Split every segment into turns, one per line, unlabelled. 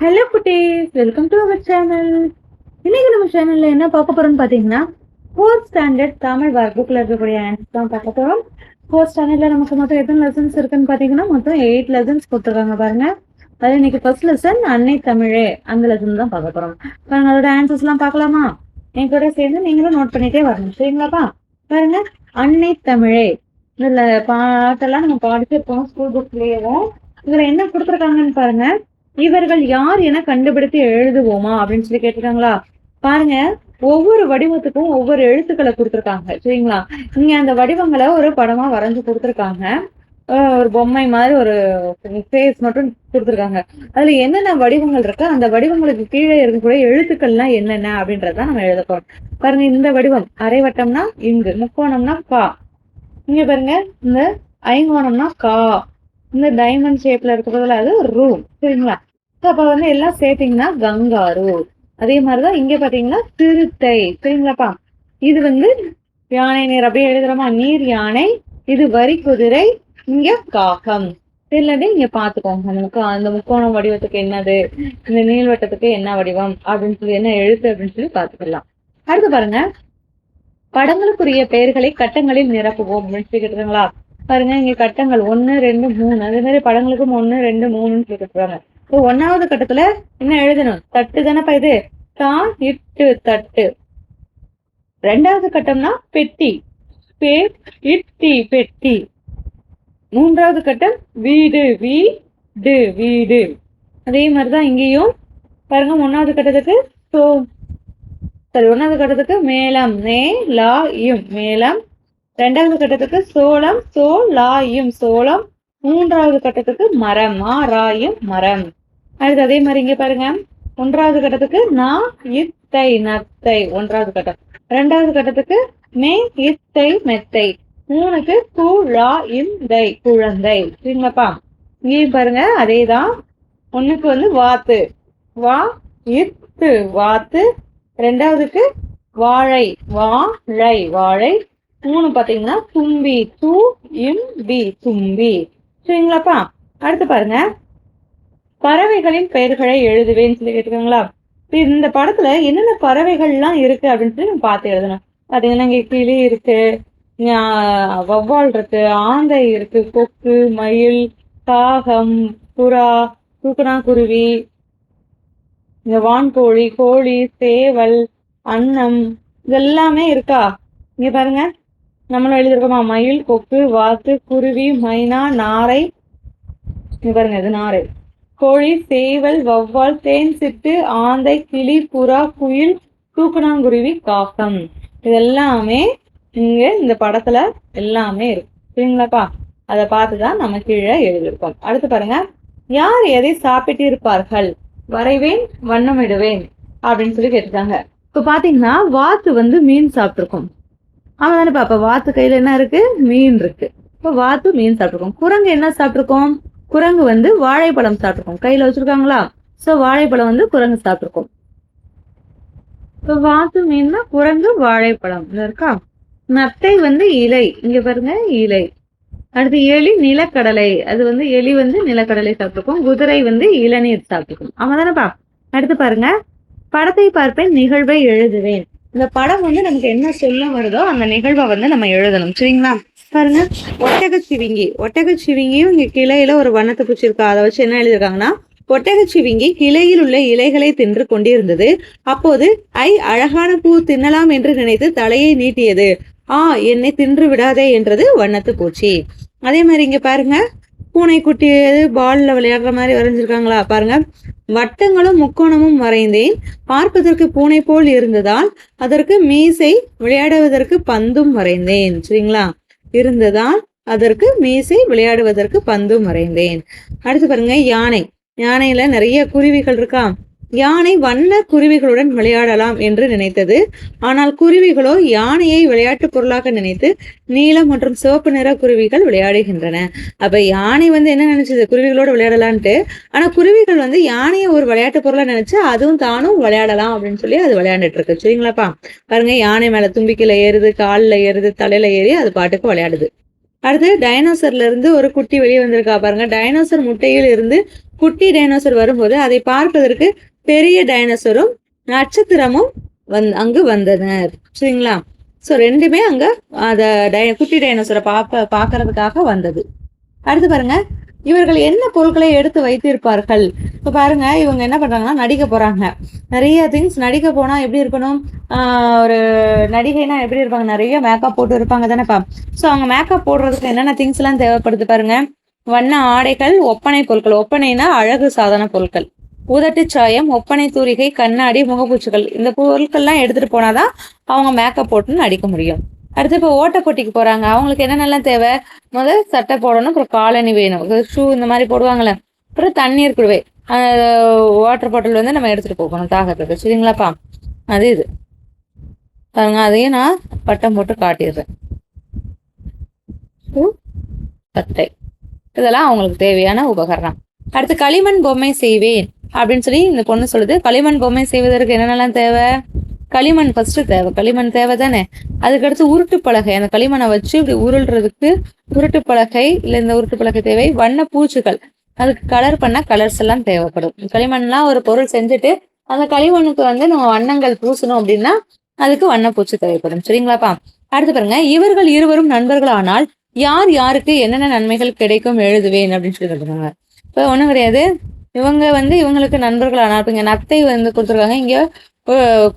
Hello குட்டீஸ், welcome to our channel. இன்னைக்கு நம்ம சேனல்ல என்ன பார்க்க போறோம்னு பாத்தீங்கன்னா, 4th ஸ்டாண்டர்ட் தமிழ் ஒர்க் புக்ல இருக்கக்கூடிய ஆன்சர்ஸ் தான் பார்க்க போறோம். 4th ஸ்டாண்டர்ட்ல நமக்கு மொத்தம் எத்தனை லெசன்ஸ் இருக்குன்னு பாத்தீங்கன்னா, மொத்தம் 8 லெசன்ஸ் கொடுத்துருக்காங்க பாருங்க. அது இன்னைக்கு ஃபர்ஸ்ட் லெசன் அன்னை தமிழே, அந்த லெசன் தான் பார்க்க போறோம். பாருங்க, அதோட ஆன்சர்ஸ் எல்லாம் பார்க்கலாமா? என் கூட சேர்ந்து நீங்களும் நோட் பண்ணிட்டே வரணும், சரிங்களாப்பா? பாருங்க, அன்னை தமிழே, இதுல பாட்டெல்லாம் நம்ம படிச்சிருப்போம் ஸ்கூல் புக்லயும். இதுல என்ன கொடுத்துருக்காங்கன்னு பாருங்க. இவர்கள் யார் என கண்டுபிடித்து எழுதுவோமா அப்படின்னு சொல்லி கேட்டிருக்காங்களா? பாருங்க, ஒவ்வொரு வடிவத்துக்கும் ஒவ்வொரு எழுத்துக்களை கொடுத்துருக்காங்க, சரிங்களா? இங்க அந்த வடிவங்களை ஒரு படமா வரைஞ்சு கொடுத்துருக்காங்க. ஒரு பொம்மை மாதிரி ஒரு ஃபேஸ் மட்டும் கொடுத்துருக்காங்க. அதுல என்னென்ன வடிவங்கள் இருக்கு, அந்த வடிவங்களுக்கு கீழே இருக்கக்கூடிய எழுத்துக்கள்லாம் என்னென்ன அப்படின்றத நம்ம எழுத போறோம். பாருங்க, இந்த வடிவம் அரைவட்டம்னா இங்கு, முக்கோணம்னா கா, இங்க பாருங்க இந்த ஐங்கோணம்னா கா, இந்த டைமண்ட் ஷேப்ல இருக்கிறதுல அது ரூ, சரிங்களா? அப்ப எல்லாம் சேர்த்தீங்கன்னா கங்காரு. அதே மாதிரிதான் இங்க பாத்தீங்கன்னா சிறுத்தை, சரிங்களாப்பா? இது யானை நீர் அப்படியே எழுதுறோமா, நீர் யானை. இது வரி குதிரை, இங்க காகம். இல்லாட்டி இங்க பாத்துக்கோங்க, அந்த முக்கோணம் வடிவத்துக்கு என்னது, இந்த நீள்வட்டத்துக்கு என்ன வடிவம் அப்படின்னு சொல்லி, என்ன எழுத்து அப்படின்னு சொல்லி பாத்துக்கலாம். அடுத்து பாருங்க, படங்களுக்குரிய பெயர்களை கட்டங்களில் நிரப்புவோம் அப்படின்னு சொல்லி கேட்டுருங்களா? பாருங்க, இங்க கட்டங்கள் 1, 2, 3, அதே மாதிரி படங்களுக்கும் 1, 2, 3 கேட்டுருக்காங்க. ஒன்னாவது கட்டத்துல என்ன எழுதணும்? தட்டு தானப்பா இது, தா இட்டு தட்டு. ரெண்டாவது கட்டம்னா பெட்டி, பே இட்டி பெட்டி. மூன்றாவது கட்டம் வீடு, வீடு வீடு. அதே மாதிரிதான் இங்கேயும் பாருங்க, ஒன்னாவது கட்டத்துக்கு ஒன்னாவது கட்டத்துக்கு மேளம், மே லா இம் மேளம். ரெண்டாவது கட்டத்துக்கு சோளம், சோ லாயும் சோளம். மூன்றாவது கட்டத்துக்கு மரம், ராயும் மரம். அடுத்து அதே மாதிரி இங்க பாருங்க, ஒன்றாவது கட்டத்துக்கு நா இத்தை நத்தை, ஒன்றாவது கட்டம். ரெண்டாவது கட்டத்துக்கு மே இத்தை மெத்தை. மூணுக்கு குழா இந்தை குழந்தை, சரிங்களாப்பா? இங்கேயும் பாருங்க அதேதான். ஒண்ணுக்கு வாத்து, வா இத்து வாத்து. ரெண்டாவதுக்கு வாழை, வாழை வாழை. மூணு பாத்தீங்கன்னா தும்பி, தூ இம் பி தும்பி, சரிங்களாப்பா? அடுத்து பாருங்க, பறவைகளின் பெயர்களை எழுதுவேன்னு சொல்லி கேட்டுருக்காங்களா? இந்த படத்துல என்னென்ன பறவைகள்லாம் இருக்கு அப்படின்னு சொல்லி நம்ம பார்த்து எழுதணும். பாத்தீங்கன்னா இங்க கிளி இருக்கு, வவ்வால் இருக்கு, ஆந்தை இருக்கு, கொக்கு, மயில், காகம், புறா, தூக்கணாங்குருவி, இந்த வான்கோழி, கோழி, சேவல், அன்னம், இதெல்லாமே இருக்கா? இங்க பாருங்க, நம்மளும் எழுதிருக்கோமா, மயில், கொக்கு, வாத்து, குருவி, மைனா, நாரை. இங்க பாருங்க, இது நாரை. கோழி, சேவல், வவ்வால், தேன் சிட்டு, ஆந்தை, கிளி, புறா, குயில், தூக்கணாங்குருவி, காகம். இதெல்லாமே இங்க இந்த படத்துல எல்லாமே இருக்கு, சரிங்களாப்பா? அதை பார்த்துதான் நம்ம கீழே எழுதியிருக்கோம். அடுத்து பாருங்க, யார் எதை சாப்பிட்டு இருப்பார்கள், வரைவேன் வண்ணமிடுவேன் அப்படின்னு சொல்லி கேட்டுருக்காங்க. இப்ப பாத்தீங்கன்னா வாத்து மீன் சாப்பிட்டுருக்கோம். ஆமா தானே பாப்பா? வாத்து கையில என்ன இருக்கு? மீன் இருக்கு. இப்ப வாத்து மீன் சாப்பிட்டுருக்கோம். குரங்கு என்ன சாப்பிட்டுருக்கோம்? குரங்கு வாழைப்பழம் சாப்பிட்டுருக்கோம். கையில வச்சிருக்காங்களா? சோ வாழைப்பழம் குரங்கு சாப்பிட்டுருக்கோம். இப்ப வாத்து மீன்னா குரங்கு, வாழைப்பழம் இருக்கா? நத்தை இலை, இங்க பாருங்க இலை. அடுத்து எலி நிலக்கடலை, அது எலி நிலக்கடலை சாப்பிட்டுருக்கோம். குதிரை இளநீர் சாப்பிட்டுருக்கோம். ஆமா தானேப்பா? அடுத்து பாருங்க, படத்தை பார்ப்பேன் நிகழ்வை எழுதுவேன். இந்த படம் நமக்கு என்ன சொல்ல வருதோ அந்த நிகழ்வை நம்ம எழுதணும், சரிங்களா? பாருங்க, ஒட்டகச்சிவிங்கி. ஒட்டகச்சிவிங்கியும் இங்க கிளையில ஒரு வண்ணத்தை பூச்சிருக்கா, அதை வச்சு என்ன எழுதிருக்காங்கன்னா, ஒட்டகச்சிவிங்கி கிளையில் உள்ள இலைகளை தின்று கொண்டிருந்தது. அப்போது அழகான பூ தின்னலாம் என்று நினைத்து தலையை நீட்டியது. என்னை தின்று விடாதே என்றது வண்ணத்து பூச்சி. அதே மாதிரி இங்க பாருங்க, பூனைக்குட்டி பால்ல விளையாடுற மாதிரி வரைஞ்சிருக்காங்களா? பாருங்க, வட்டங்களும் முக்கோணமும் வரைந்தேன். பார்ப்பதற்கு பூனை போல் இருந்ததால் அதற்கு மீசை, விளையாடுவதற்கு பந்தும் வரைந்தேன், சரிங்களா? இருந்ததால் அதற்கு மீசை, விளையாடுவதற்கு பந்தும் வரைந்தேன். அடுத்து பாருங்க, யானை. யானையில நிறைய குருவிகள் இருக்கா? யானை வண்ண குருவிகளுடன் விளையாடலாம் என்று நினைத்தது. ஆனால் குருவிகளோ யானையை விளையாட்டு பொருளாக நினைத்து நீலம் மற்றும் சிவப்பு நிற குருவிகள் விளையாடுகின்றன. அப்ப யானை என்ன நினைச்சது? குருவிகளோடு விளையாடலான்ட்டு. ஆனா குருவிகள் யானையை ஒரு விளையாட்டு பொருளா நினைச்சு அதுவும் தானும் விளையாடலாம் அப்படின்னு சொல்லி அது விளையாண்டுட்டு இருக்கு, சரிங்களாப்பா? பாருங்க, யானை மேல தும்பிக்கையில ஏறுது, காலில் ஏறுது, தலையில ஏறி அது பாட்டுக்கு விளையாடுது. அடுத்து டைனோசர்ல இருந்து ஒரு குட்டி வெளியே வந்திருக்கா பாருங்க. டைனோசர் முட்டையில் இருந்து குட்டி டைனோசர் வரும்போது அதை பார்ப்பதற்கு பெரிய டைனோசரும் நட்சத்திரமும் அங்கு வந்தனர். சரிங்களா? ஸோ ரெண்டுமே அங்க அத குட்டி டைனோசரை பார்க்கறதுக்காக வந்தது. அடுத்து பாருங்க, இவர்கள் என்ன பொருட்களை எடுத்து வைத்திருப்பார்கள். இப்ப பாருங்க, இவங்க என்ன பண்றாங்கன்னா நடிக்க போறாங்க. நிறைய திங்ஸ் நடிக்க போனா எப்படி இருக்கணும், ஒரு நடிகைனா எப்படி இருப்பாங்க, நிறைய மேக்கப் போட்டு இருப்பாங்க தானேப்பா. ஸோ அவங்க மேக்கப் போடுறதுக்கு என்னென்ன திங்ஸ் எல்லாம் தேவைப்படுது பாருங்க. வண்ண ஆடைகள், ஒப்பனை பொருட்கள், ஒப்பனைனா அழகு சாதன பொருட்கள், உதட்டு சாயம், ஒப்பனை தூரிகை, கண்ணாடி, முகப்பூச்சுகள், இந்த பொருட்கள்லாம் எடுத்துட்டு போனாதான் அவங்க மேக்கப் போட்டுன்னு நடிக்க முடியும். அடுத்து இப்போ ஓட்டப்போட்டிக்கு போறாங்க, அவங்களுக்கு என்னென்னலாம் தேவை, முதல் சட்டை போடணும், அப்புறம் காலணி வேணும், ஷூ இந்த மாதிரி போடுவாங்கல்ல, அப்புறம் தண்ணீர் குடுவை, வாட்டர் பாட்டில் வந்து நம்ம எடுத்துட்டு போகணும் தாகத்துக்கு. சரிங்களாப்பா? அது இது பாருங்க, அதையும் நான் பட்டம் போட்டு காட்டிடுறேன். சட்டை, இதெல்லாம் அவங்களுக்கு தேவையான உபகரணம். அடுத்து களிமண் பொம்மை செய்வேன் அப்படின்னு சொல்லி இந்த பொண்ணு சொல்லுது. களிமண் பொம்மை செய்வதற்கு என்னென்னலாம் தேவை, களிமண் ஃபர்ஸ்ட் தேவை, களிமண் தேவை தானே. அதுக்கடுத்து உருட்டு பலகை, அந்த களிமண்ணை வச்சு இப்படி உருள்றதுக்கு உருட்டு பலகை, இல்லை இந்த உருட்டு பலகை தேவை. வண்ண பூச்சுகள், அதுக்கு கலர் பண்ண கலர்ஸ் எல்லாம் தேவைப்படும். களிமண்லாம் ஒரு பொருள் செஞ்சுட்டு அந்த களிமண்ணுக்கு வந்து நம்ம வண்ணங்கள் பூசணும் அப்படின்னா அதுக்கு வண்ணப்பூச்சி தேவைப்படும். சரிங்களாப்பா? அடுத்து பாருங்க, இவர்கள் இருவரும் நண்பர்கள் ஆனால் யார் யாருக்கு என்னென்ன நன்மைகள் கிடைக்கும் எழுதுவேன் அப்படின்னு சொல்லி சொல்றாங்க. இப்போ ஒன்றும் கிடையாது, இவங்க வந்து இவங்களுக்கு நண்பர்கள் ஆனால், இப்போ இங்கே நத்தை வந்து கொடுத்துருக்காங்க, இங்கே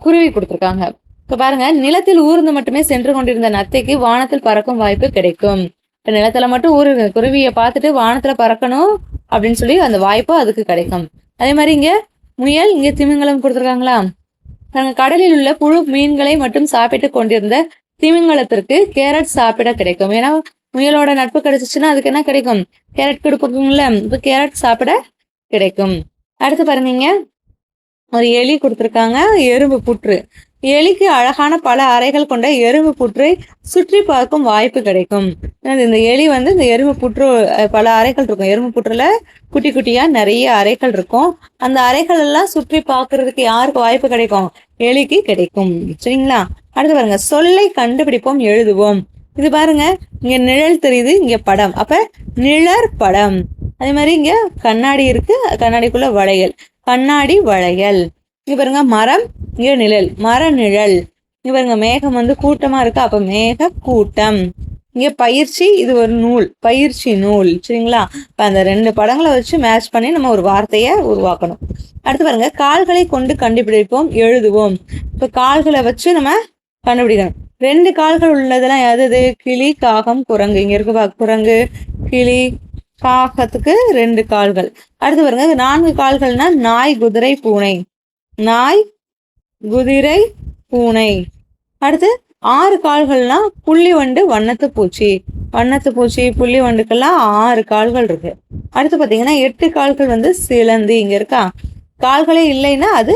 குருவி கொடுத்துருக்காங்க. இப்போ பாருங்க, நிலத்தில் ஊர்ந்து மட்டுமே சென்று கொண்டிருந்த நத்தைக்கு வானத்தில் பறக்கும் வாய்ப்பு கிடைக்கும். இப்போ நிலத்துல மட்டும் ஊருங்க, குருவியை பார்த்துட்டு வானத்துல பறக்கணும் அப்படின்னு சொல்லி அந்த வாய்ப்பு அதுக்கு கிடைக்கும். அதே மாதிரி இங்க முயல், இங்க திமிங்கலம் கொடுத்துருக்காங்களா. கடலில் உள்ள புழு மீன்களை மட்டும் சாப்பிட்டு கொண்டிருந்த திமிங்கலத்திற்கு கேரட் சாப்பிட கிடைக்கும். ஏன்னா முயலோட நட்பு கிடைச்சிச்சுன்னா அதுக்கு என்ன கிடைக்கும், கேரட் கொடுப்போம்ல, இப்போ கேரட் சாப்பிட கிடைக்கும். அடுத்து பாருங்க, ஒரு எலி கொடுத்துருக்காங்க, எறும்பு புற்று. எலிக்கு அழகான பல அறைகள் கொண்ட எறும்பு புற்றை சுற்றி பார்க்கும் வாய்ப்பு கிடைக்கும். இந்த எலி வந்து இந்த எறும்பு புற்று பல அறைகள் இருக்கும், எறும்பு புற்றுல குட்டி குட்டியா நிறைய அறைகள் இருக்கும். அந்த அறைகள் எல்லாம் சுற்றி பார்க்கறதுக்கு யாருக்கு வாய்ப்பு கிடைக்கும், எலிக்கு கிடைக்கும். சரிங்களா? அடுத்து பாருங்க, சொல்லை கண்டுபிடிப்போம் எழுதுவோம். இது பாருங்க, இங்க நிழல் தெரியுது, இங்க படம், அப்ப நிழற் படம். அதே மாதிரி இங்க கண்ணாடி இருக்கு, கண்ணாடிக்குள்ள வளையல், கண்ணாடி வளையல். இங்க பாருங்க மரம், இங்க நிழல், மர நிழல். இங்க பாருங்க மேகம் வந்து கூட்டமா இருக்கு, அப்ப மேக கூட்டம். இங்க பயிற்சி, இது ஒரு நூல், பயிற்சி நூல். சரிங்களா? அந்த ரெண்டு படங்களை வச்சு மேட்ச் பண்ணி நம்ம ஒரு வார்த்தையை உருவாக்கணும். அடுத்து பாருங்க, கால்களை கொண்டு கண்டுபிடிப்போம் எழுதுவோம். இப்ப கால்களை வச்சு நம்ம கண்டுபிடிக்கணும். ரெண்டு கால்கள் உள்ளதெல்லாம் எது, கிளி, காகம், குரங்கு. இங்க இருக்கு குரங்கு, கிளி, காகத்துக்கு ரெண்டு கால்கள். அடுத்து பாருங்க, 4 கால்கள்னா நாய், குதிரை, பூனை. நாய், குதிரை, பூனை. அடுத்து 6 கால்கள்னா புள்ளி வண்டு, வண்ணத்து பூச்சி. வண்ணத்து பூச்சி, புள்ளி வண்டுக்கெல்லாம் 6 கால்கள் இருக்கு. அடுத்து பாத்தீங்கன்னா 8 கால்கள் வந்து சிலந்தி. இங்க இருக்கா, கால்களே இல்லைன்னா அது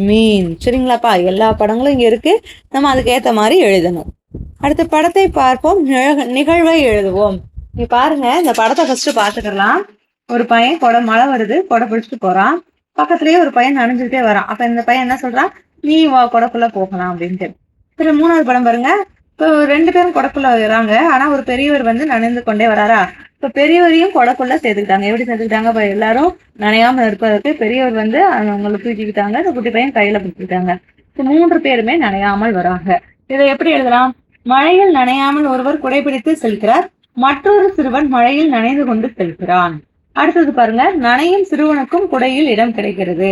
மீன். சரிங்களாப்பா? எல்லா படங்களும் இங்க இருக்கு, நம்ம அதுக்கு ஏத்த மாதிரி எழுதணும். அடுத்த படத்தை பார்ப்போம், நிகழ்வை எழுதுவோம். நீ பாருங்க, இந்த படத்தை ஃபர்ஸ்ட் பாத்துக்கலாம். ஒரு பையன் மழை வருது, கொடை பிடிச்சிட்டு போறான். பக்கத்துலயே ஒரு பையன் நனைஞ்சுக்கிட்டே வரான். அப்ப இந்த பையன் என்ன சொல்றான், நீ வா கொடைக்குள்ள போகலாம் அப்படின்ட்டு. சரி, 3வது படம் பாருங்க. இப்போ 2 பேரும் கொடைக்குள்ள வராங்க, ஆனா ஒரு பெரியவர் வந்து நனைந்து கொண்டே வராரா. இப்ப பெரியவரையும் கொடைக்குள்ள சேர்த்துக்கிட்டாங்க. எப்படி சேர்த்துக்கிட்டாங்க, இப்ப எல்லாரும் நனையாம இருப்பதற்கு பெரியவர் வந்து அவங்களை தூக்கிக்கிட்டாங்க, இந்த குட்டி பையன் கையில பிடிச்சிக்கிட்டாங்க. 3 பேருமே நனையாமல் வராங்க. இதை எப்படி எழுதலாம், மழையில் நனையாமல் ஒருவர் குடைபிடித்து செல்கிறார், மற்றொரு சிறுவன் மழையில் நனைந்து கொண்டு செல்கிறான். அடுத்தது பாருங்க, நனையும் சிறுவனுக்கும் குடையில் இடம் கிடைக்கிறது.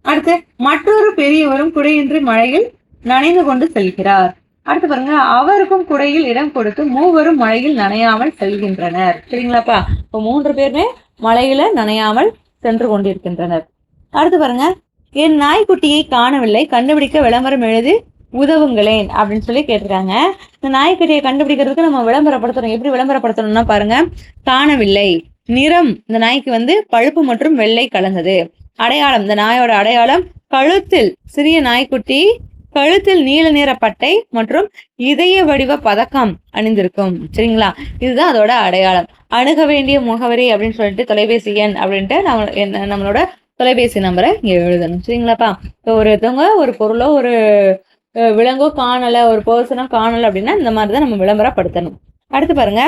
அடுத்து மற்றொரு பெரியவரும் குடையின்றி மழையில் நனைந்து கொண்டு செல்கிறார். அடுத்து பாருங்க, அவருக்கும் குடையில் இடம் கொடுத்து மூவரும் மழையில் நனையாமல் செல்கின்றனர். சரிங்களாப்பா? இப்போ 3 பேருமே மழையில நனையாமல் சென்று கொண்டிருக்கின்றனர். அடுத்து பாருங்க, என் நாய்க்குட்டியை காணவில்லை, கண்டுபிடிக்க விளம்பரம் எழுதி உதவுங்களேன் அப்படின்னு சொல்லி கேட்டிருக்காங்க. இந்த நாய்க்குட்டியை கண்டுபிடிக்கிறதுக்கு நம்ம விளம்பரப்படுத்தணும். எப்படி விளம்பரப்படுத்தணும்னா பாருங்க, காணவில்லை. நிறம், இந்த நாய்க்கு வந்து பழுப்பு மற்றும் வெள்ளை கலந்தது. அடையாளம், இந்த நாயோட அடையாளம் கழுத்தில், சிறிய நாய்க்குட்டி கழுத்தில் நீல நிற பட்டை மற்றும் இதய வடிவ பதக்கம் அணிந்திருக்கும். சரிங்களா? இதுதான் அதோட அடையாளம். அணுக வேண்டிய முகவரி அப்படின்னு சொல்லிட்டு தொலைபேசி எண் அப்படின்ட்டு நம்மளோட தொலைபேசி நம்பரை இங்க எழுதணும். சரிங்களாப்பா? ஒருத்தவங்க ஒரு பொருளோ ஒரு விலங்கோ காணல, ஒரு பர்சனோ காணல அப்படின்னா இந்த மாதிரிதான் நம்ம விளம்பரப்படுத்தணும். அடுத்து பாருங்க,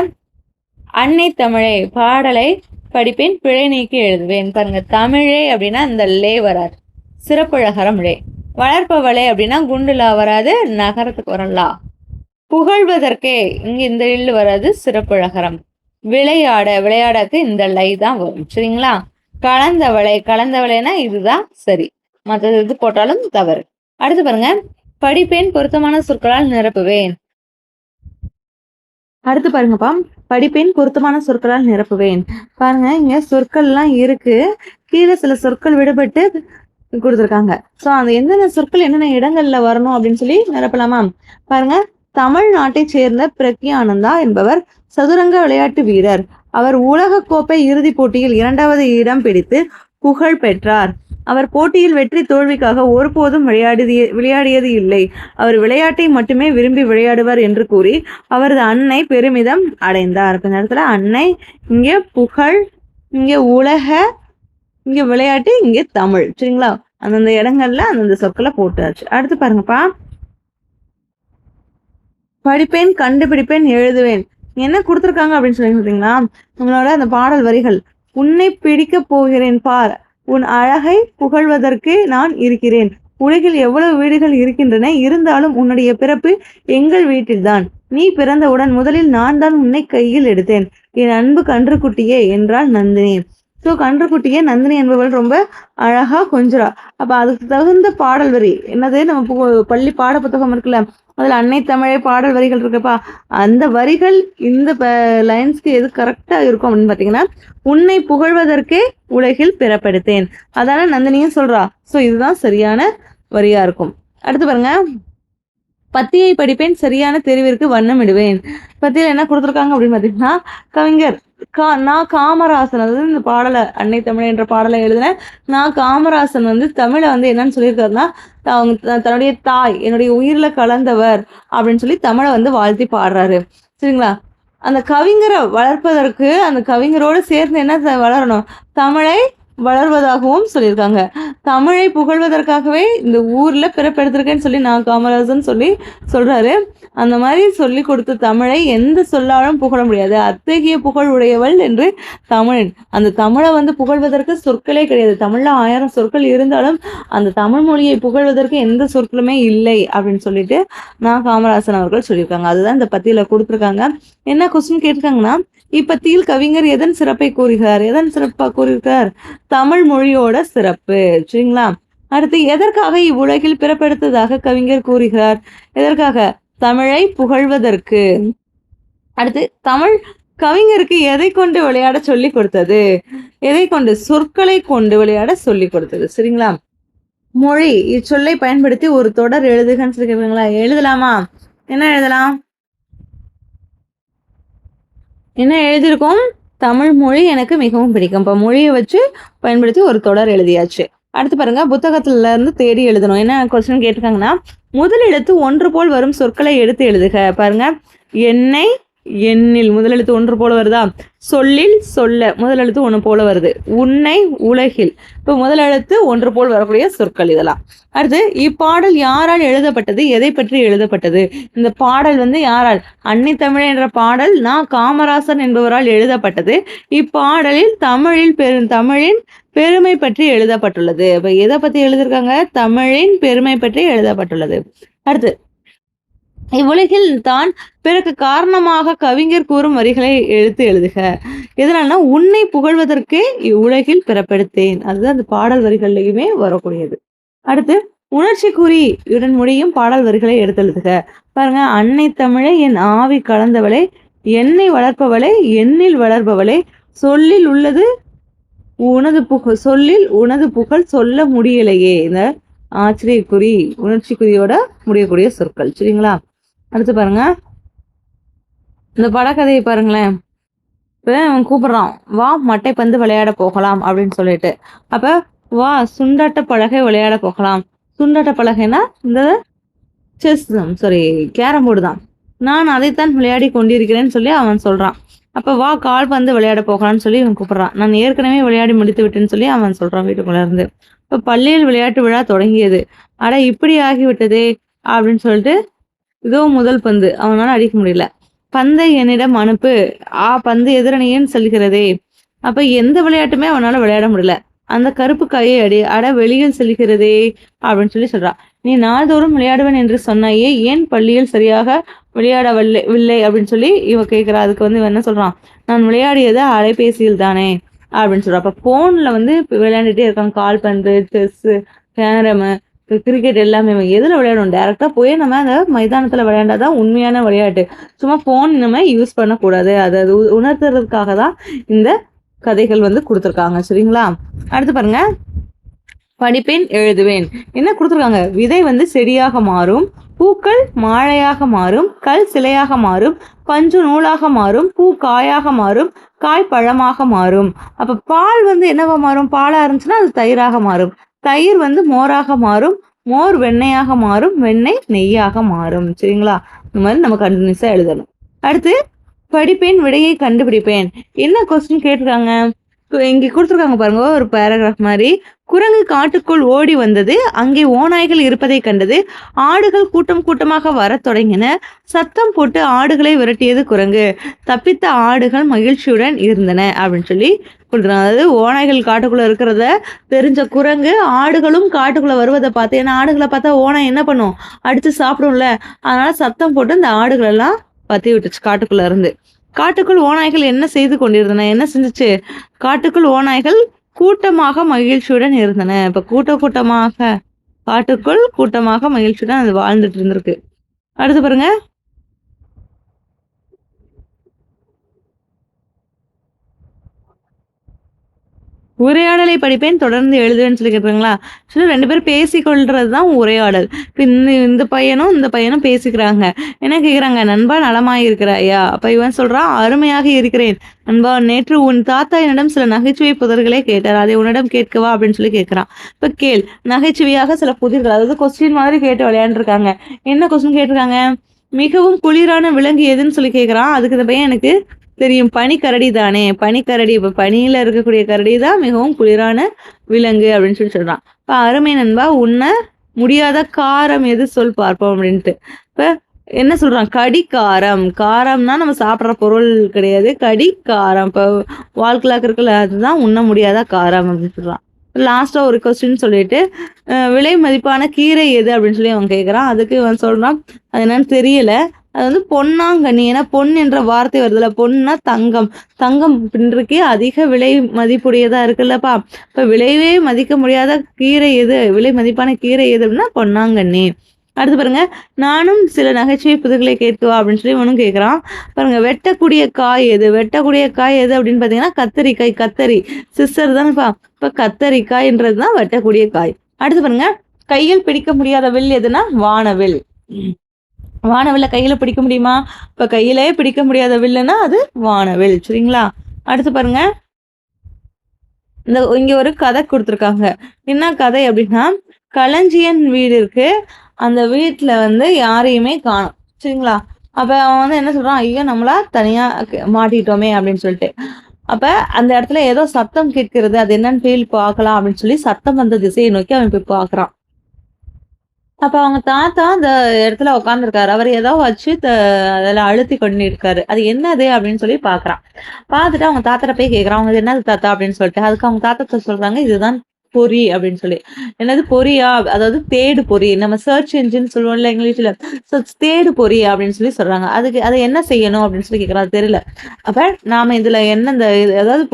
அன்னை தமிழை பாடலை படிப்பேன், பிழை நீக்கி எழுதுவேன். பாருங்க, தமிழே அப்படின்னா இந்த லே வராது, சிறப்புழகரம் லே. வளர்ப்பவளே அப்படின்னா குண்டுலா வராது, நகரத்துக்கு வரும் லா. புகழ்வதற்கே இங்க இந்த இல்லு வராது, சிறப்புழகரம். விளையாட, விளையாடக்கு இந்த லை தான் வரும். சரிங்களா? கலந்தவளை, கலந்தவளைனா இதுதான் சரி, மற்றது இது போட்டாலும் தவறு. அடுத்து பாருங்க, படிப்பேன், பொருத்தமான சொற்களால் நிரப்புவேன். அடுத்து பாருங்கப்பா, படிப்பேன், பொருத்தமான சொற்களால் நிரப்புவேன். பாருங்க, இங்க சொற்கள்லாம் இருக்கு, கீழே சில சொற்கள் விடுபட்டு கொடுத்துருக்காங்க. ஸோ அந்த எந்தெந்த சொற்கள் என்னென்ன இடங்கள்ல வரணும் அப்படின்னு சொல்லி நிரப்பலாமா? பாருங்க, தமிழ்நாட்டை சேர்ந்த பிரக்யானந்தா என்பவர் சதுரங்க விளையாட்டு வீரர். அவர் உலக கோப்பை இறுதிப் போட்டியில் 2வது இடம் பிடித்து புகழ் பெற்றார். அவர் போட்டியில் வெற்றி தோல்விக்காக ஒருபோதும் விளையாடியது இல்லை. அவர் விளையாட்டை மட்டுமே விரும்பி விளையாடுவார் என்று கூறி அவரது அன்னை பெருமிதம் அடைந்தார். இந்த நேரத்துல அன்னை, இங்கே புகழ், இங்கே உலக, இங்க விளையாட்டு, இங்கே தமிழ். சரிங்களா? அந்தந்த இடங்கள்ல அந்தந்த சொற்களை போட்டாச்சு. அடுத்து பாருங்கப்பா, படிப்பேன், கண்டுபிடிப்பேன், எழுதுவேன். என்ன கொடுத்துருக்காங்க அப்படின்னு சொல்லி பார்த்தீங்கன்னா, நம்மளோட அந்த பாடல் வரிகள். உன்னை பிடிக்க போகிறேன் பார், உன் அழகை புகழ்வதற்கு நான் இருக்கிறேன். உலகில் எவ்வளவு வீடுகள் இருக்கின்றன, இருந்தாலும் உன்னுடைய பிறப்பு எங்கள் வீட்டில்தான். நீ பிறந்தவுடன் முதலில் நான் தான் உன்னை கையில் எடுத்தேன். என் அன்பு கன்றுக்குட்டியே என்றாள் நந்தினி. ஸோ கன்றுக்குட்டியே நந்தினி என்பவள் ரொம்ப அழகா கொஞ்சரா. அப்ப அதுக்கு தகுந்த பாடல் வரி என்னது, நம்ம பள்ளி பாட புத்தகம் இருக்குல்ல, அதுல அன்னை தமிழே பாடல் வரிகள் இருக்குப்பா, அந்த வரிகள் இந்த லைன்ஸ்க்கு எது கரெக்டா இருக்கும் அப்படின்னு பாத்தீங்கன்னா, உன்னை புகழ்வதற்கே உலகில் பிறப்பெடுத்தேன், அதான நந்தினியும் சொல்றா. ஸோ இதுதான் சரியான வரியா இருக்கும். அடுத்து பாருங்க, பத்தியை படிப்பேன், சரியான தெரிவிற்கு வண்ணமிடுவேன். பத்தியில என்ன கொடுத்துருக்காங்க அப்படின்னு பாத்தீங்கன்னா, கவிஞர் நான் காமராசன், அதாவது இந்த பாடலை அன்னை தமிழ் என்ற பாடலை எழுதின நான் காமராசன் தமிழை என்னன்னு சொல்லியிருக்காருன்னா, அவங்க தன்னுடைய தாய் என்னுடைய உயிரில கலந்தவர் அப்படின்னு சொல்லி தமிழை வாழ்த்தி பாடுறாரு. சரிங்களா? அந்த கவிஞரை வளர்ப்பதற்கு அந்த கவிஞரோடு சேர்ந்து என்ன வளரணும், தமிழை வளர்வதாகவும் சொல்லியிருக்காங்க. தமிழை புகழ்வதற்காகவே இந்த ஊர்ல பிறப்பெடுத்திருக்கேன்னு சொல்லி நான் காமராஜன் சொல்லி சொல்றாரு. அந்த மாதிரி சொல்லி கொடுத்த தமிழை எந்த சொல்லாலும் புகழ முடியாது, அத்தகைய புகழ் உடையவள் என்று தமிழன். அந்த தமிழை புகழ்வதற்கு சொற்களே கிடையாது. தமிழ்ல 1000 சொற்கள் இருந்தாலும் அந்த தமிழ் மொழியை புகழ்வதற்கு எந்த சொற்களுமே இல்லை அப்படின்னு சொல்லிட்டு நான் காமராசன் அவர்கள் சொல்லியிருக்காங்க. அதுதான் இந்த பத்தியில கொடுத்துருக்காங்க. என்ன கொஸ்டின் கேட்டிருக்காங்கன்னா, இப்பத்தியில் கவிஞர் எதன் சிறப்பை கூறுகிறார்? எதன் சிறப்பா கூறியிருக்கார்? தமிழ் மொழியோட சிறப்பு. சரிங்களா? அடுத்து, எதற்காக இவ்வுலகில் பிறப்பெடுத்ததாக கவிஞர் கூறுகிறார்? எதற்காக? தமிழை புகழ்வதற்கு. அடுத்து, தமிழ் கவிஞருக்கு எதை கொண்டு விளையாட சொல்லி கொடுத்தது? எதை கொண்டு? சொற்களை கொண்டு விளையாட சொல்லி கொடுத்தது. சரிங்களா? மொழி இச்சொல்லை பயன்படுத்தி ஒரு தொடர் எழுதுகன்னு சொல்லிக்கிறீங்களா? எழுதலாமா? என்ன எழுதலாம்? என்ன எழுதியிருக்கோம்? தமிழ் மொழி எனக்கு மிகவும் பிடிக்கும். இப்போ மொழியை வச்சு பயன்படுத்தி ஒரு தொடர் எழுதியாச்சு. அடுத்து பாருங்க, புத்தகத்துல இருந்து தேடி எழுதணும். என்ன கொஸ்டின் கேட்டிருக்காங்கன்னா, முதல் எழுத்து ஒன்று போல் வரும் சொற்களை எடுத்து எழுதுக. பாருங்க, எண்ணெய், எண்ணில் முதலெழுத்து ஒன்று போல வருதா? சொல்லில், சொல்ல முதலெழுத்து ஒன்று போல வருது. உன்னை, உலகில் இப்போ முதலெழுத்து ஒன்று போல் வரக்கூடிய சொற்கள் இதெல்லாம். அடுத்து, இப்பாடல் யாரால் எழுதப்பட்டது? எதை பற்றி எழுதப்பட்டது? இந்த பாடல் யாரால்? அன்னை தமிழ் என்ற பாடல் நான் காமராசன் என்பவரால் எழுதப்பட்டது. இப்பாடலில் தமிழின் பெருமை பற்றி எழுதப்பட்டுள்ளது. இப்ப எதை பத்தி எழுதியிருக்காங்க? தமிழின் பெருமை பற்றி எழுதப்பட்டுள்ளது. அடுத்து, இவ்வுலகில் தான் பிறகு காரணமாக கவிஞர் கூறும் வரிகளை எடுத்து எழுதுக. எதனால்னா, உன்னை புகழ்வதற்கே இவ்வுலகில் பிறப்பெடுத்தேன். அதுதான் அந்த பாடல் வரிகள்லையுமே வரக்கூடியது. அடுத்து, உணர்ச்சி குறி உடன் முடியும் பாடல் வரிகளை எடுத்து எழுதுக. பாருங்க, அன்னை தமிழை என் ஆவி கலந்தவளை, என்னை வளர்ப்பவளை, எண்ணில் வளர்ப்பவளை, சொல்லில் உள்ளது உனது புகழ், சொல்லில் உனது புகழ் சொல்ல முடியலையே. இந்த ஆச்சரியக்குறி உணர்ச்சி குறியோட முடியக்கூடிய சொற்கள். சரிங்களா? அடுத்து பாருங்க, இந்த படக்கதையை பாருங்களேன். இப்போ அவன் கூப்பிடுறான், வா மட்டை பந்து விளையாட போகலாம் அப்படின்னு சொல்லிட்டு. அப்ப வா சுண்டாட்ட பலகை விளையாட போகலாம். சுண்டாட்ட பலகைனா இந்த செஸ், சாரி கேரம் போர்டு தான். நான் அதைத்தான் விளையாடி கொண்டிருக்கிறேன்னு சொல்லி அவன் சொல்றான். அப்ப வா கால்பந்து விளையாட போகலான்னு சொல்லி இவன் கூப்பிடுறான். நான் ஏற்கனவே விளையாடி முடித்து விட்டேன்னு சொல்லி அவன் சொல்றான் வீட்டுக்குள்ள இருந்து. இப்ப பள்ளியில் விளையாட்டு விழா தொடங்கியது. அட இப்படி ஆகிவிட்டதே அப்படின்னு சொல்லிட்டு, இதோ முதல் பந்து, அவனால அடிக்க முடியல. பந்தை என்னிடம் அனுப்பு. பந்து எதிரணியேன்னு சொல்கிறதே. அப்ப எந்த விளையாட்டுமே அவனால விளையாட முடியல. அந்த கருப்பு காயை அடி அட வெளியில் செல்கிறதே அப்படின்னு சொல்றா. நீ நாள்தோறும் விளையாடுவேன் என்று சொன்னாயே, ஏன் பள்ளியில் சரியாக விளையாடவில்லை அப்படின்னு சொல்லி இவ கேட்கிறா. அதுக்கு இவன் என்ன சொல்றான், நான் விளையாடியது அலைபேசியில் தானே அப்படின்னு சொல்றான். அப்ப போன்ல விளையாண்டுட்டே இருக்கான். கால்பந்து, செஸ், கேரமு, கிரிக்கெட் எல்லாமே. எதுல விளையாடணும்? டைரக்டா போய் நம்ம அந்த மைதானத்துல விளையாண்டாதான் உண்மையான விளையாட்டு. சும்மா போன் நம்ம யூஸ் பண்ணக்கூடாது. அது உணர்த்துறதுக்காக தான் இந்த கதைகள் கொடுத்துருக்காங்க. சரிங்களா? அடுத்து பாருங்க, படிப்பேன் எழுதுவேன். என்ன கொடுத்துருக்காங்க? விதை செடியாக மாறும், பூக்கள் மாழையாக மாறும், கல் சிலையாக மாறும், பஞ்சு நூலாக மாறும், பூ காயாக மாறும், காய் பழமாக மாறும். அப்ப பால் என்னவா மாறும்? பாலா இருந்துச்சுன்னா அது தயிராக மாறும், தயிர் மோராக மாறும், மோர் வெண்ணெயாக மாறும், வெண்ணெய் நெய்யாக மாறும். சரிங்களா? இந்த மாதிரி நம்ம கண்டினியூஸா எழுதணும். அடுத்து படிப்பேன் விடையை கண்டுபிடிப்பேன். என்ன கொஸ்டின் கேட்டிருக்காங்க? இங்க கொடுத்துருக்காங்க பாருங்க, ஒரு பேராகிராஃப் மாதிரி. குரங்கு காட்டுக்குள் ஓடி வந்தது, அங்கே ஓநாய்கள் இருப்பதை கண்டது, ஆடுகள் கூட்டம் கூட்டமாக வர தொடங்கின, சத்தம் போட்டு ஆடுகளை விரட்டியது குரங்கு, தப்பித்த ஆடுகள் மகிழ்ச்சியுடன் இருந்தன அப்படின்னு சொல்லி கொடுத்துருக்காங்க. அதாவது ஓநாய்கள் காட்டுக்குள்ள இருக்கிறத தெரிஞ்ச குரங்கு ஆடுகளும் காட்டுக்குள்ள வருவதை பார்த்து, ஏன்னா ஆடுகளை பார்த்தா ஓனாய் என்ன பண்ணும்? அடிச்சு சாப்பிடும்ல, அதனால சத்தம் போட்டு இந்த ஆடுகள் எல்லாம் பத்தி விட்டுச்சு காட்டுக்குள்ள இருந்து. காட்டுக்குள் ஓநாய்கள் என்ன செய்து கொண்டிருந்தன? என்ன செஞ்சுச்சு? காட்டுக்குள் ஓநாய்கள் கூட்டமாக மகிழ்ச்சியுடன் இருந்தன. இப்ப கூட்டமாக காட்டுக்குள் கூட்டமாக மகிழ்ச்சியுடன் அது வாழ்ந்துட்டு இருந்திருக்கு. அடுத்து பாருங்க, உரையாடலை படிப்பேன் தொடர்ந்து எழுதுவேன்னு சொல்லி கேட்குறாங்களா? ஆக்சுவலி 2 பேரும் பேசிக்கொள்றது தான் உரையாடல். இப்போ இந்த பையனும் பேசிக்கிறாங்க. என்ன கேட்குறாங்க? நண்பா நலமாயிருக்கிறாயா? அப்போ இவன் சொல்றான், அருமையாக இருக்கிறேன் நண்பா. நேற்று உன் தாத்தா என்னிடம் சில நகைச்சுவை புதிர்களை கேட்டார், அதை உன்னிடம் கேட்கவா அப்படின்னு சொல்லி கேட்குறான். இப்போ கேள். நகைச்சுவையாக சில புதிர்கள், அதாவது கொஸ்டின் மாதிரி கேட்டு விளையாண்டுருக்காங்க. என்ன கொஸ்டின் கேட்டிருக்காங்க? மிகவும் குளிரான விலங்கு எதுன்னு சொல்லி கேட்குறான். அதுக்கு இந்த பையன் எனக்கு தெரியும், பனிக்கரடி தானே. பனிக்கரடி, இப்ப பனியில இருக்கக்கூடிய கரடி தான் மிகவும் குளிரான விலங்கு அப்படின்னு சொல்லி சொல்றான். இப்ப அருமை நண்பா, உண்ண முடியாத காரம் எது சொல் பார்ப்போம் அப்படின்ட்டு. இப்ப என்ன சொல்றான்? கடிக்காரம். காரம்னா நம்ம சாப்பிட்ற பொருள் கிடையாது, கடிக்காரம். இப்ப வாழ்க்கலாக்கு இருக்குல்ல, அதுதான் உண்ண முடியாத காரம் அப்படின்னு சொல்றான். லாஸ்டா ஒரு கொஸ்டின் சொல்லிட்டு, விலை மதிப்பான கீரை எது அப்படின்னு சொல்லி அவன் கேட்குறான். அதுக்கு இவன் சொல்றான், அது என்னன்னு தெரியல, அது பொன்னாங்கண்ணி. ஏன்னா பொன் என்ற வார்த்தை வருதுல, பொன்னா தங்கம், தங்கம் அப்படின்றக்கே அதிக விலை மதிப்புடையதா இருக்குல்லப்பா. இப்ப விலையே மதிக்க முடியாத கீரை எது, விலை மதிப்பான கீரை எது அப்படின்னா பொன்னாங்கண்ணி. அடுத்து பாருங்க, நானும் சில நகைச்சுவை புதிர்களை கேட்கவா அப்படின்னு சொல்லி இவனும் கேட்குறான். பாருங்க, வெட்டக்கூடிய காய் எது? வெட்டக்கூடிய காய் எது அப்படின்னு பார்த்தீங்கன்னா கத்தரிக்காய். கத்தரி சிஸ்டர் தானேப்பா. இப்போ கத்தரிக்காய்ன்றது தான் வெட்டக்கூடிய காய். அடுத்து பாருங்க, கையில் பிடிக்க முடியாத வில் எதுனா வானவில். வானவில்ல கையில பிடிக்க முடியுமா? இப்ப கையிலே பிடிக்க முடியாத வில்லுன்னா அது வானவில். சரிங்களா? அடுத்து பாருங்க, இங்க ஒரு கதை கொடுத்துருக்காங்க. என்ன கதை அப்படின்னா, களஞ்சியன் வீடு இருக்கு, அந்த வீட்டுல யாரையுமே காணும். சரிங்களா? அப்ப அவன் என்ன சொல்றான், ஐயோ நம்மளா தனியா மாட்டிட்டோமே அப்படின்னு சொல்லிட்டு. அப்ப அந்த இடத்துல ஏதோ சத்தம் கேட்கிறது, அது என்னன்னு போய் பார்க்கலாம் அப்படின்னு சொல்லி சத்தம் வந்த திசையை நோக்கி அவன் போய் பார்க்கறான். அப்ப அவங்க தாத்தா அந்த இடத்துல உட்காந்துருக்காரு. அவர் ஏதோ வச்சு அதில் அழுத்தி கொண்டு இருக்காரு. அது என்னது அப்படின்னு சொல்லி பாக்குறான். பார்த்துட்டு அவங்க தாத்தாட்ட போய் கேட்கறான், அவங்க என்னது தாத்தா அப்படின்னு சொல்லிட்டு. அதுக்கு அவங்க தாத்தா சொல்றாங்க, இதுதான் பொறி அப்படின்னு சொல்லி. என்னது பொரியா? அதாவது தேடு பொறி. நம்ம சர்ச் என்ஜின் சொல்லுவோம்ல இங்கிலீஷ்ல, தேடு பொறி அப்படின்னு சொல்லி சொல்றாங்க. அதுக்கு அதை என்ன செய்யணும் அப்படின்னு சொல்லி கேட்கறாரு, தெரியல. அப்ப நாம இதுல என்ன அதாவது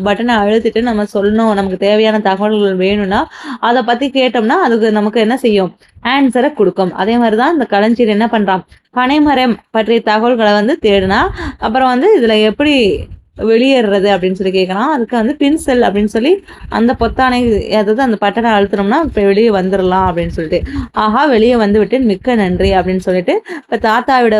பட்டனை அழுத்திட்டு நம்ம சொல்லணும், நமக்கு தேவையான தகவல்கள் வேணும்னா அதை பத்தி கேட்டோம்னா அதுக்கு நமக்கு என்ன செய்யும், ஆன்சரை கொடுக்கும். அதே மாதிரிதான் இந்த களஞ்சியர் என்ன பண்றான், பனைமரம் பற்றிய தகவல்களை தேடுனா அப்புறம் இதுல எப்படி வெளியேறது அப்படின்னு சொல்லி கேட்கறான். அதுக்கு பின்செல் அப்படின்னு சொல்லி அந்த பொத்தானை, அதாவது அந்த பட்டனை அழுத்தினோம்னா இப்ப வெளியே வந்துடலாம் அப்படின்னு சொல்லிட்டு, ஆஹா வெளியே வந்து விட்டேன் மிக்க நன்றி அப்படின்னு சொல்லிட்டு இப்ப தாத்தாவிட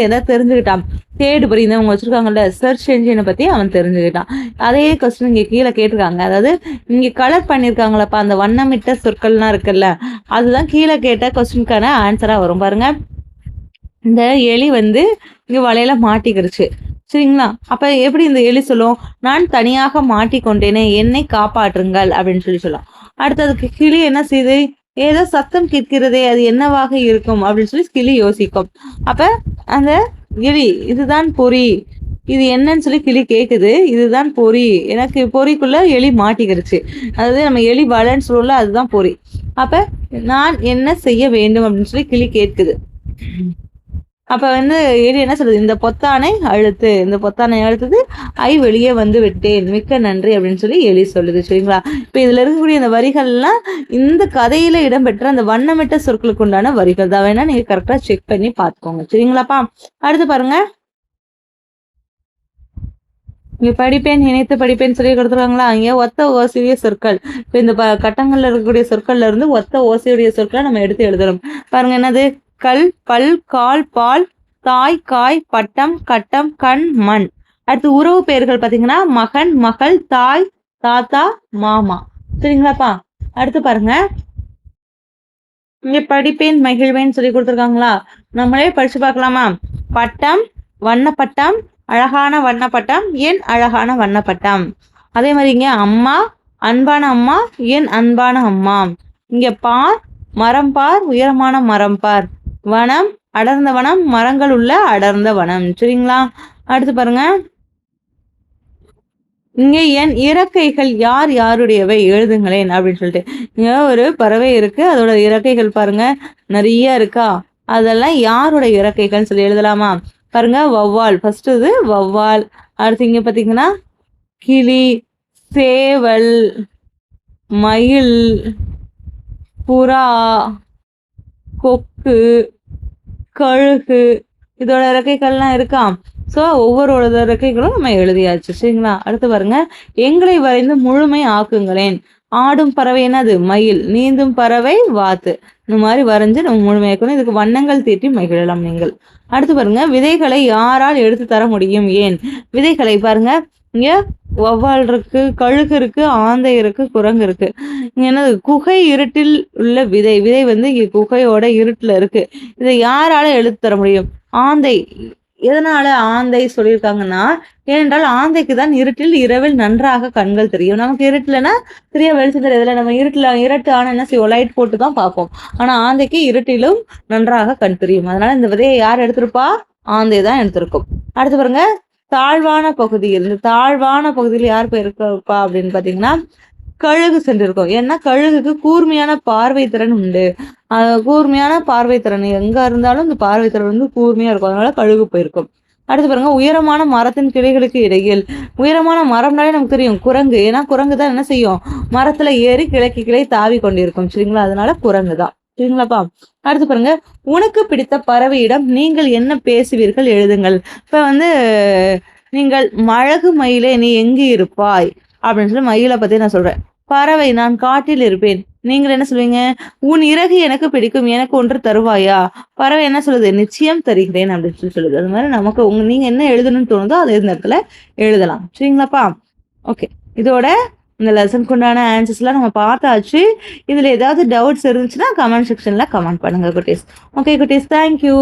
எதை தெரிஞ்சுக்கிட்டான், தேடு படி அவங்க வச்சிருக்காங்கல்ல சர்ச் என்ஜினை பத்தி அவன் தெரிஞ்சுக்கிட்டான். அதே கொஸ்டின் இங்க கீழே கேட்டிருக்காங்க. அதாவது இங்க கலர் பண்ணிருக்காங்களப்பா, அந்த வண்ணமிட்ட சொற்கள்லாம் இருக்குல்ல, அதுதான் கீழே கேட்ட கொஸ்டினுக்கான ஆன்சரா வரும். பாருங்க, இந்த எலி இங்க வலையில மாட்டிக்கிருச்சு. சரிங்களா? அப்ப எப்படி இந்த எலி சொல்லும், நான் தனியாக மாட்டிக்கொண்டேனே, என்னை காப்பாற்றுங்கள் அப்படின்னு சொல்லி சொல்லும். அடுத்ததுக்கு கிளி என்ன செய்யுது, ஏதோ சத்தம் கேட்கிறதே, அது என்னவாக இருக்கும் அப்படின்னு சொல்லி கிளி யோசிக்கும். அப்ப அந்த எலி, இதுதான் பொறி, இது என்னன்னு சொல்லி கிளி கேக்குது. இதுதான் பொறி. எனக்கு பொறிக்குள்ள எலி மாட்டிக்கிருச்சு. அதாவது நம்ம எலி வலைன்னு சொல்லுவோம்ல, அதுதான் பொறி. அப்ப நான் என்ன செய்ய வேண்டும் அப்படின்னு சொல்லி கிளி கேட்குது. அப்ப எலி என்ன சொல்லுது, இந்த பொத்தானை அழுத்து, இந்த பொத்தானை அழுத்தது, வெளியே வந்து விட்டேன், மிக்க நன்றி அப்படின்னு சொல்லி எலி சொல்லுது. சரிங்களா? இப்ப இதுல இருக்கக்கூடிய இந்த வரிகள்லாம் இந்த கதையில இடம்பெற்ற அந்த வண்ணமிட்ட சொற்களுக்கு உண்டான வரிகள் தான். வேணா நீங்க கரெக்டா செக் பண்ணி பார்த்துக்கோங்க. சரிங்களாப்பா? அடுத்து பாருங்க, இங்க படிப்பேன், நினைத்து படிப்பேன் சொல்லி கொடுத்துருக்காங்களா? இங்க ஒத்த ஓசையுடைய சொற்கள். இப்ப இந்த கட்டங்கள்ல இருக்கக்கூடிய சொற்கள்ல இருந்து ஒத்த ஓசையுடைய சொற்களை நம்ம எடுத்து எழுதுறோம். பாருங்க, என்னது? கல், பல், கால், பால், தாய், காய், பட்டம், கட்டம், கண், மண். அடுத்து உறவு பெயர்கள் பாத்தீங்கன்னா மகன், மகள், தாய், தாத்தா, மாமா. சரிங்களாப்பா? அடுத்து பாருங்க, இங்க படிப்பேன், மகிழ்வேன் சொல்லி கொடுத்துருக்காங்களா? நம்மளே படிச்சு பார்க்கலாமா? பட்டம், வண்ணப்பட்டம், அழகான வண்ணப்பட்டம், என் அழகான வண்ணப்பட்டம். அதே மாதிரி இங்க அம்மா, அன்பான அம்மா, என் அன்பான அம்மா. இங்க பார், மரம் பார், உயரமான மரம் பார். வனம், அடர்ந்த வனம், மரங்கள் உள்ள அடர்ந்த வனம். சரிங்களா? அடுத்து பாருங்க, இங்க என் இறக்கைகள் யார் யாருடையவை எழுதுங்களேன் அப்படின்னு சொல்லிட்டு. இங்க ஒரு பறவை இருக்கு, அதோட இறக்கைகள் பாருங்க நிறைய இருக்கா. அதெல்லாம் யாருடைய இறக்கைகள்னு சொல்லி எழுதலாமா? பாருங்க, வௌவால். ஃபர்ஸ்ட் இது வௌவால். அடுத்து இங்க பாத்தீங்கன்னா கிளி, சேவல், மயில், புறா, கொக்கு, கழுகு, இதோட இறக்கைகள்லாம் இருக்கா. ஸோ ஒவ்வொருவோட இறக்கைகளும் நம்ம எழுதியாச்சு. சரிங்களா? அடுத்து பாருங்க, எங்களை வரைந்து முழுமை ஆக்குங்களேன். ஆடும் பறவை என்னது? மயில். நீந்தும் பறவை வாத்து. இந்த மாதிரி வரைஞ்சு நம்ம முழுமையாக்கணும். இதுக்கு வண்ணங்கள் தீட்டி மகிழலாம் நீங்கள். அடுத்து பாருங்க, விதைகளை யாரால் எடுத்து தர முடியும்? ஏன்? விதைகளை பாருங்க, இங்க வௌவால் இருக்கு, கழுகு இருக்கு, ஆந்தை இருக்கு, குரங்கு இருக்கு. இங்க என்னது? குகை இருட்டில் உள்ள விதை. விதை இங்க குகையோட இருட்டுல இருக்கு. இதை யாரால எடுத்து தர முடியும்? ஆந்தை. எதனால ஆந்தை சொல்லியிருக்காங்கன்னா, ஏனென்றால் ஆந்தைக்கு தான் இருட்டில் இரவில் நன்றாக கண்கள் தெரியும். நமக்கு இருட்டுலன்னா சரியா வெளிச்சம் தெரியாதுல. நம்ம இருட்டு ஆனா என்ன செய்வோம்? லைட் போட்டு தான் பார்ப்போம். ஆனா ஆந்தைக்கு இருட்டிலும் நன்றாக கண் தெரியும். அதனால இந்த விதையை யார் எடுத்திருப்பா? ஆந்தை தான் எடுத்திருக்கும். அடுத்து பாருங்க, தாழ்வான பகுதியில். இந்த தாழ்வான பகுதியில் யார் போயிருப்பா அப்படின்னு பாத்தீங்கன்னா கழுகு சென்றிருக்கும். ஏன்னா கழுகுக்கு கூர்மையான பார்வை திறன் உண்டு. கூர்மையான பார்வை திறன் எங்க இருந்தாலும் இந்த பார்வை திறன் கூர்மையா இருக்கும். அதனால கழுகு போயிருக்கும். அடுத்து பாருங்க, உயரமான மரத்தின் கிளைகளுக்கு இடையில். உயரமான மரம்னாலே நமக்கு தெரியும் குரங்கு. ஏன்னா குரங்கு தான் என்ன செய்யும்? மரத்துல ஏறி கிளைக்கு கிளை தாவி கொண்டிருக்கும். சரிங்களா? அதனால குரங்கு தான். சரிங்களாப்பா? அடுத்து பாருங்க, உனக்கு பிடித்த பறவையிடம் நீங்கள் என்ன பேசுவீர்கள் எழுதுங்கள். இப்ப நீங்கள் மழகு மயிலே நீ எங்கு இருப்பாய் அப்படின்னு சொல்லி மயிலை பத்தி நான் சொல்றேன். பறவை, நான் காட்டில் இருப்பேன். நீங்கள் என்ன சொல்லுவீங்க? உன் இறகு எனக்கு பிடிக்கும், எனக்கு ஒன்று தருவாயா? பறவை என்ன சொல்லுது? நிச்சயம் தருகிறேன் அப்படின்னு சொல்லி சொல்லுது. அது மாதிரி நமக்கு நீங்க என்ன எழுதணும்னு தோணுதோ அதை இந்த இடத்துல எழுதலாம். சரிங்களாப்பா? ஓகே, இதோட இந்த லெசனுக்கு உண்டான ஆன்சர்ஸ்லாம் நம்ம பார்த்தாச்சு. இதுல ஏதாவது டவுட்ஸ் இருந்துச்சுன்னா கமெண்ட் செக்ஷன்ல கமெண்ட் பண்ணுங்க குட்டீஸ். ஓகே குட்டீஸ், தேங்க்யூ.